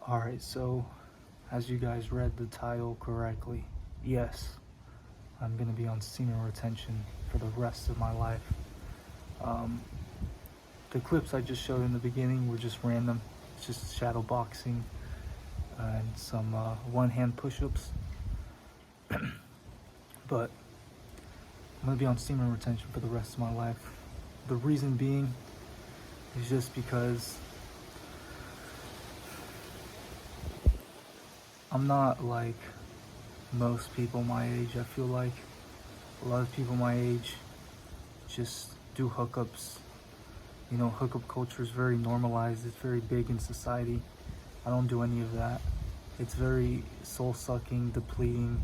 Alright, so as you guys read the title correctly, yes, I'm gonna be on semen retention for the rest of my life. Um, the clips I just showed in the beginning were just random. It's just shadow boxing and some one-hand push-ups. But I'm gonna be on semen retention for the rest of my life. The reason being is just because I'm not like most people my age. I feel like a lot of people my age just do hookups. You know, hookup culture is very normalized. It's very big in society. I don't do any of that. It's very soul-sucking, depleting.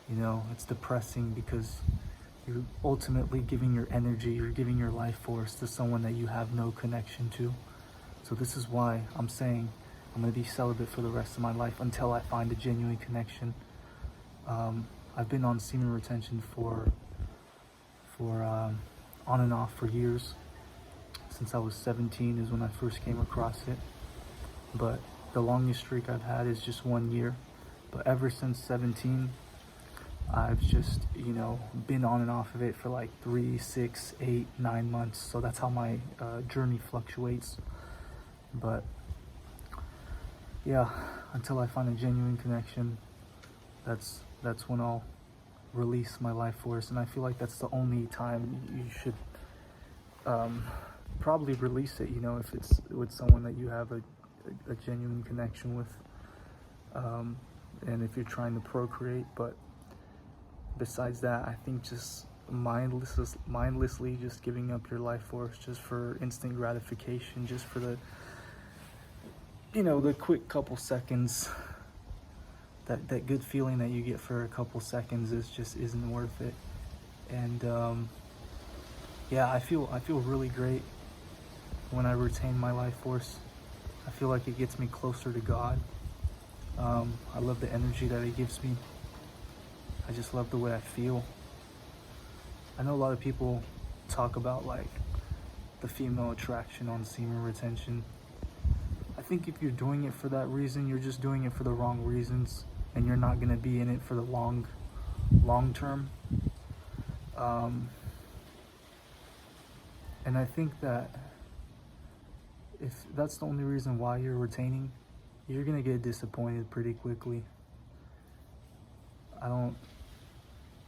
You know, it's depressing because you're ultimately giving your energy, you're giving your life force to someone that you have no connection to. So this is why I'm saying I'm gonna be celibate for the rest of my life until I find a genuine connection. I've been on semen retention for on and off for years. Since I was 17 is when I first came across it. But the longest streak I've had is just 1 year. But ever since 17, I've just, you know, been on and off of it for like 3, 6, 8, 9 months. So that's how my journey fluctuates. But yeah, until I find a genuine connection, that's when I'll release my life force. And I feel like that's the only time you should probably release it, you know, if it's with someone that you have a genuine connection with, and if you're trying to procreate. But besides that, I think just mindlessly just giving up your life force just for instant gratification, just for the, you know, the quick couple seconds, that good feeling that you get for a couple seconds isn't worth it. And yeah, I feel really great when I retain my life force. I feel like it gets me closer to God. I love the energy that it gives me. I just love the way I feel. I know a lot of people talk about like the female attraction on semen retention. I think if you're doing it for that reason, you're just doing it for the wrong reasons, and you're not gonna be in it for the long term. And I think that if that's the only reason why you're retaining, you're gonna get disappointed pretty quickly.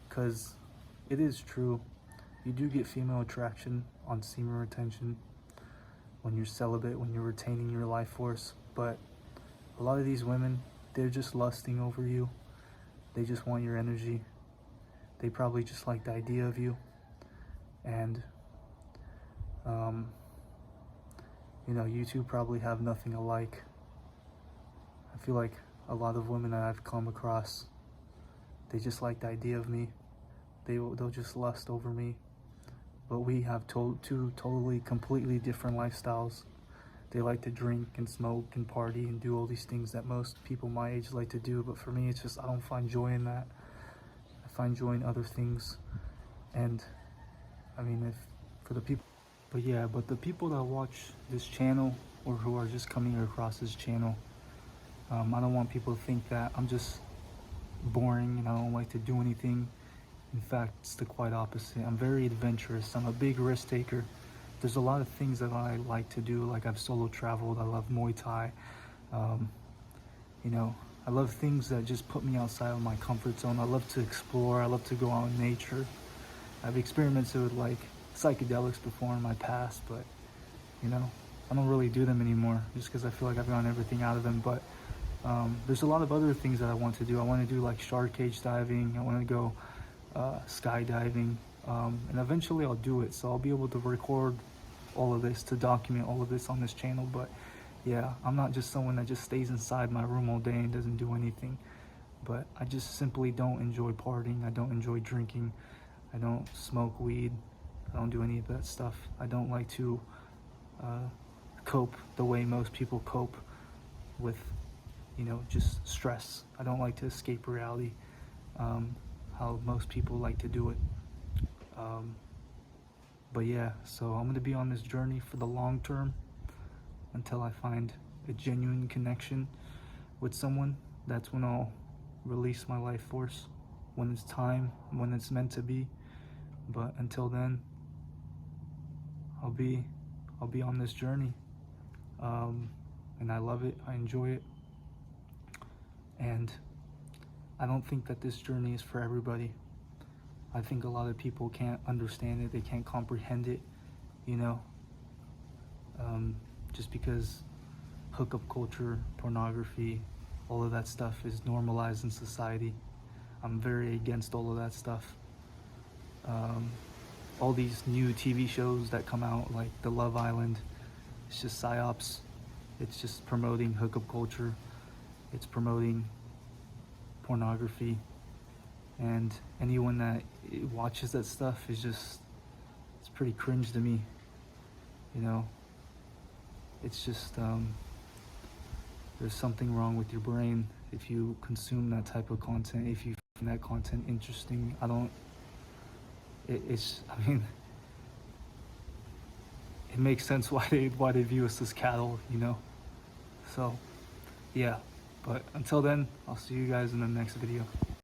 Because it is true, you do get female attraction on semen retention when you're celibate, when you're retaining your life force. But a lot of these women, they're just lusting over you. They just want your energy. They probably just like the idea of you. And you know, you two probably have nothing alike. I feel like a lot of women that I've come across, they just like the idea of me. They'll just lust over me. But we have two totally, completely different lifestyles. They like to drink and smoke and party and do all these things that most people my age like to do. But for me, it's just, I don't find joy in that. I find joy in other things. And I mean, for the people, but yeah, but the people that watch this channel or who are just coming across this channel, I don't want people to think that I'm just boring and I don't like to do anything. In fact, it's the quite opposite. I'm very adventurous. I'm a big risk taker. There's a lot of things that I like to do. Like, I've solo traveled. I love Muay Thai. You know, I love things that just put me outside of my comfort zone. I love to explore. I love to go out in nature. I've experimented with like psychedelics before in my past, but you know, I don't really do them anymore just because I feel like I've gotten everything out of them. But there's a lot of other things that I want to do. I want to do like shark cage diving. I want to go skydiving, and eventually I'll do it. So I'll be able to record all of this, to document all of this on this channel. But yeah, I'm not just someone that just stays inside my room all day and doesn't do anything. But I just simply don't enjoy partying. I don't enjoy drinking. I don't smoke weed. I don't do any of that stuff. I don't like to cope the way most people cope with, you know, just stress. I don't like to escape reality, how most people like to do it. But yeah, so I'm gonna be on this journey for the long term until I find a genuine connection with someone, that's when I'll release my life force, when it's time, when it's meant to be. But until then, I'll be on this journey, and I love it. I enjoy it, and I don't think that this journey is for everybody. I think a lot of people can't understand it. They can't comprehend it, you know, just because hookup culture, pornography, all of that stuff is normalized in society. I'm very against all of that stuff. All these new TV shows that come out, like The Love Island, it's just psyops. It's just promoting hookup culture. It's promoting pornography. And anyone that watches that stuff is just, it's pretty cringe to me, you know. It's just, there's something wrong with your brain if you consume that type of content, if you find that content interesting. I mean, it makes sense why they view us as cattle, you know. So, yeah. But until then, I'll see you guys in the next video.